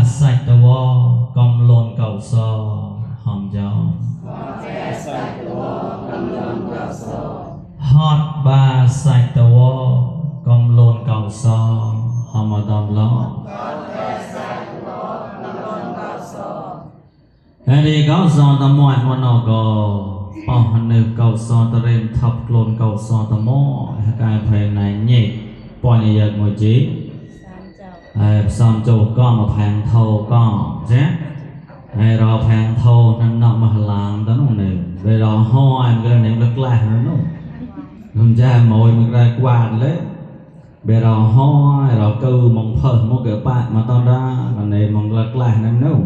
sạch tờ wo cầm lồn cầu so hòm gió hot ba sạch tờ wo cầm lồn cầu so hòm ở đòn lo đi cầu so tờ mọi mà nó có bỏ hẳn nữ cầu so tờ rêm thập lồn cầu so tờ mô cái phải này nhịp bỏ nhị giật ngồi chí xong chủ có một hàng thầu có chứ rồi hàng thầu nên nó mà làm đó nó này về đó hoa em cái này rất là nó không cha mồi mình ra quạt lấy về đó hoa rồi cư mong phở một cái bạn mà tao ra là này mong rất là nên nấu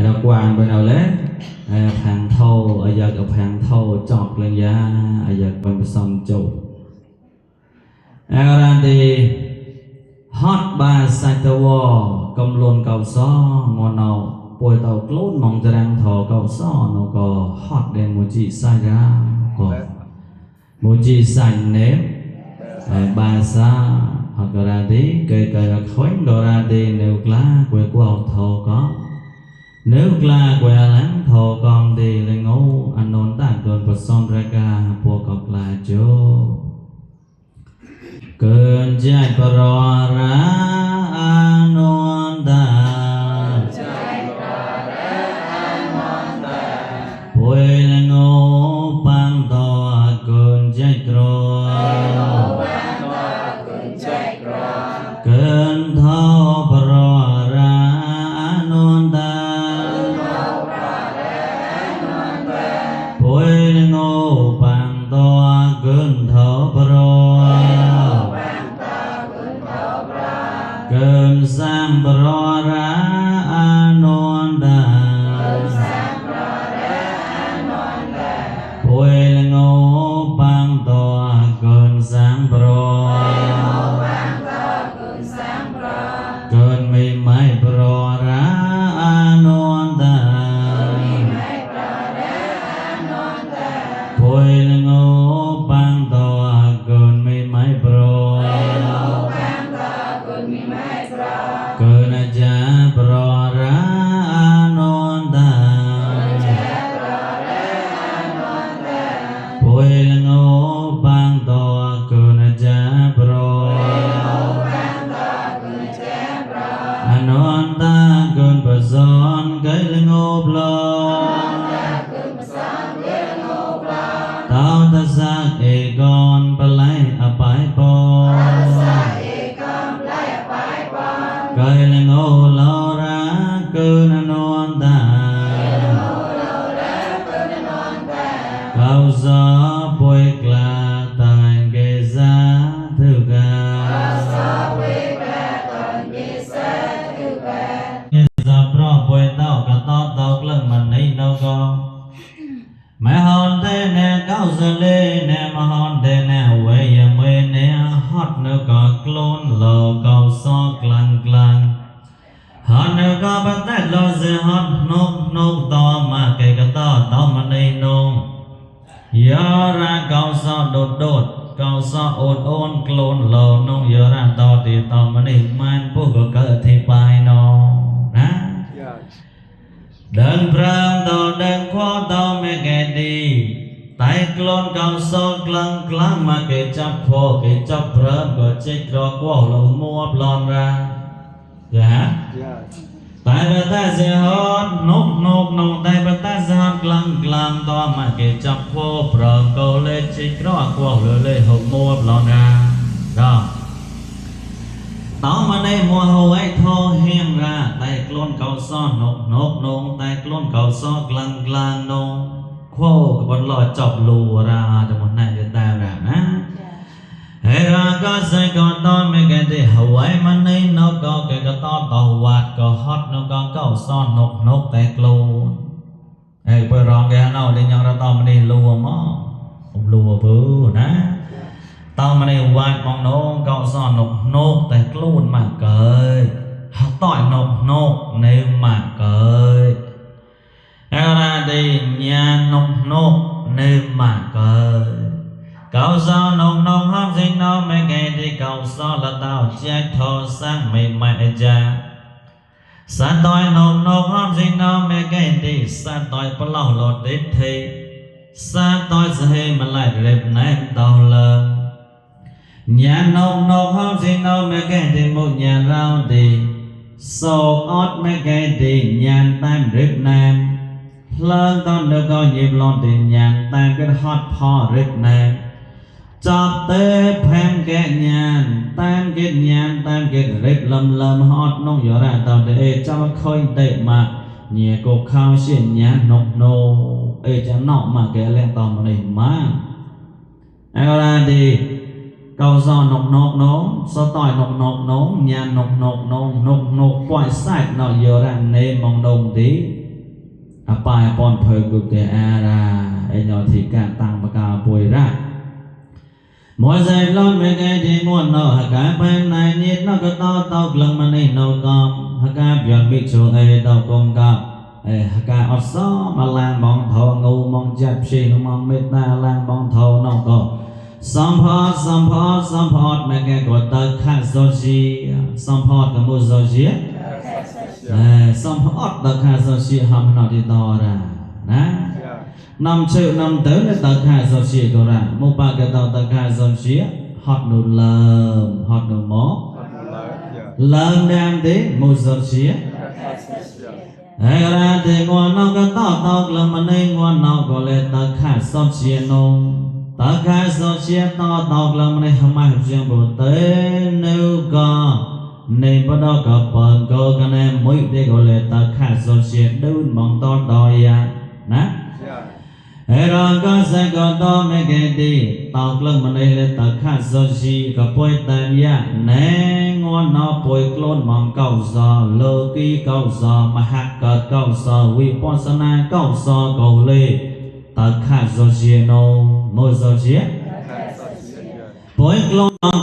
đó quạt bên nào lấy hàng thầu ở giờ gặp hàng thầu chọt lên giá ở giờ bên xong chủ ra thì hot ba sạch tờ wo cầm lồn cầu so ngon nào bồi tàu clone mongจะđang thò cầu so nó có hot đến một chị sai ra có một chị sành nếm ba sa hoặc là đi cây cây khói đồ ra đi nếu lá quê của ông thò có nếu là quê láng thò con đi lên ngô anh nôn tàn cơn bật son ra ca bộ cọc là chỗ cơn chạy pro ra anon ta bồi lên ngô băng to cơn chạy pro cơn thao pro ra anon ta bồi lên ngô băng to cơn thao pro cơn sang pro ra anon đà bồi lên ngô băng to cơn sang pro cơn mây mai pro ra anon đà bồi lên ngô băng to cơn mây mai pro cơn aja pro ra anon ta bồi lên ngô băng to cơn aja pro anon ta cơn bờ son cây lên ngô blo tao ta sa e con ba lai apai po cây lên ngô lo ra cơn anon ta cao gió bôi cla tài ghê giá thư ga giờ pro bôi tao cả to tao lần mình ấy đâu có mẹ hòn thế nè cao giờ lê nè mà hòn thế nè quay giờ mê nè hot nữa có clone lò cao so clang clang hòn nữa có bắt tay lo giờ hot nốt nốt to mà kể cả to mà đây nông giờ ra cao so đột đột cao so ôn ôn clone lò nông giờ ra to thì to mà đây man bố có cỡ thì bài nó đó đơn pram to đơn khoa to mẹ kẻ đi tay clone cao so clang clang mà kể chấp phô kể chấp pram có chết rõ quá lâu mua plon ra dạ tại bà ta sẽ hót nốt nốt nốt tại bà ta sẽ hót clang clang to mà kể chấp phô pram câu lên chết rõ quá lâu lên hộp mua plon ra đó tao mà đây mùa hồ ấy thô hiên ra tay clone cầu so nốt nốt nốt tay clone cầu so clang clang nốt khô cái bọn lò chọc lù ra từ một này người ta ra á hệ ra có xây có to mấy cái thì hậu ấy mà đây nó có cái to to quạt có hot nó có cầu so nốt nốt tay clone hệ bây giờ cái nào đi nhau ra to mà đi lùa mó lùa bự nè tao mà này quạt bằng nó cầu so nốt nốt tay clone mà cười tỏi nốt nốt nếu mà cười ra đi nhà nốt nốt nếu mà cười cầu so nốt nốt không sinh nó mấy ngày thì cầu so là tao chết thô sang mày mày cha sát đói nồng nồng hom sinh nó mẹ cái đi sát đói bắt lâu lọt đến thế sát đói sẽ mà lại đẹp ném tàu lờ nhà nồng nồng hom sinh nó mẹ cái đi một nhà rau đi sâu ót mẹ cái đi nhà tam rip nam lớn con được coi nhịp lon thì nhà tam cái hot po rip nam chọt tế phèm cái nhàn tam cái rip lâm lâm hot nông gió ra tàu để cho khơi tệ mà nhẹ cô khao xuyên nhà nọc nô cho nọ mà cái lên tàu mà này má ai ra đi câu do nọc nọc nô so tỏi nọc nọc nô nhà nọc nọc nô quay sạch nọ gió ra nên mong đồng tí à bài bọn phơi cực để ra ai nhỏ thì càng tăng và cả bùi ra mỗi giây lon về cái thì nguồn nọ cả bên này nhiệt nó có to tao lần mà này nâu con cả việc bị chủ ấy tao công gặp cả ở số mà làm bóng thầu ngu mong chặt xin mong mệt ta làm bóng thầu nâu có support mấy cái của ta khác do gì support cái một do gì support ta khác do gì hầm nào thì to ra nè năm triệu năm tới là ta khai do gì có ra một ba cái tàu ta khai do gì hot đồ lờm hot đồ mó lờm đem đến một do gì hay ra thì ngoan nó có tao là mà nên ngoan nó có lẽ ta khai do gì nông ta khai do gì tao là mà nên không ai riêng bộ tế nếu có nên bắt đầu có phần có cái này mỗi để có lẽ ta khai do gì đơn bằng to ya nè hãy rằng có sẽ có to mấy cái đi tao lần mà đây là ta khác do gì có bôi tàn ya nè ngon nó bôi clone bằng cầu giò lơ ký cầu giò mà hạt cờ cầu giò vipassana cầu giò cầu lê ta khác do gì nó môi do gì bôi clone